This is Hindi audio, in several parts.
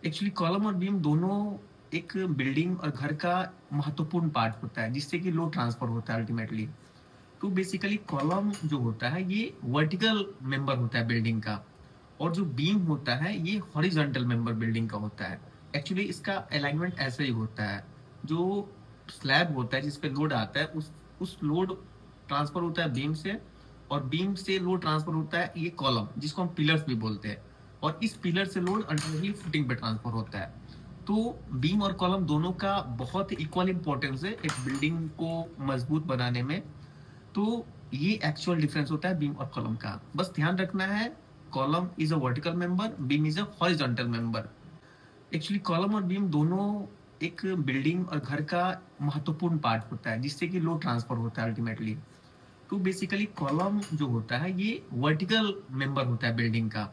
एक्चुअली कॉलम और बीम दोनों एक बिल्डिंग और घर का महत्वपूर्ण पार्ट होता है जिससे कि लोड ट्रांसफर होता है अल्टीमेटली। तो बेसिकली कॉलम जो होता है ये वर्टिकल मेंबर होता है बिल्डिंग का, और जो बीम होता है ये हॉरिजॉन्टल मेंबर बिल्डिंग का होता है। एक्चुअली इसका अलाइनमेंट ऐसे ही होता है। जो स्लैब होता है जिस पे लोड आता है उस लोड ट्रांसफर होता है बीम से, और बीम से लोड ट्रांसफर होता है ये कॉलम जिसको हम पिलर्स भी बोलते हैं, और इस पिलर से लोड अल्टीमेटली फुटिंग पे ट्रांसफर होता है। तो बीम और कॉलम दोनों का बहुत इक्वल इंपॉर्टेंस है एक बिल्डिंग को मजबूत बनाने में। तो ये एक्चुअल डिफरेंस होता है बीम और कॉलम का। बस ध्यान रखना है, column is a vertical member, beam is a horizontal member. Actually column और बीम दोनों एक बिल्डिंग और घर का महत्वपूर्ण पार्ट होता है जिससे कि लोड ट्रांसफर होता है अल्टीमेटली। तो बेसिकली कॉलम जो होता है ये वर्टिकल मेंबर होता है बिल्डिंग का,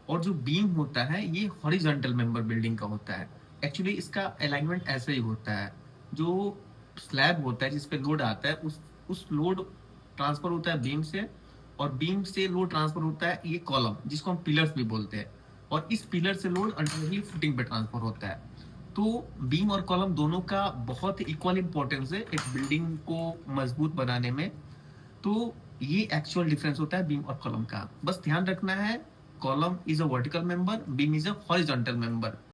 और जो बीम होता है ये हॉरिजॉन्टल मेंबर बिल्डिंग का होता है। एक्चुअली इसका अलाइनमेंट ऐसे ही होता है। जो स्लैब होता है जिस पे लोड आता है उस लोड ट्रांसफर होता है बीम से, और बीम से लोड ट्रांसफर होता है ये कॉलम जिसको हम पिलर्स भी बोलते हैं, और इस पिलर से लोड अल्टीमेटली फुटिंग पे ट्रांसफर होता है। तो बीम और कॉलम दोनों का बहुत इक्वल इंपॉर्टेंस है एक बिल्डिंग को मजबूत बनाने में। तो ये एक्चुअल डिफरेंस होता है बीम और कॉलम का। बस ध्यान रखना है, column is a vertical member, beam is a horizontal member.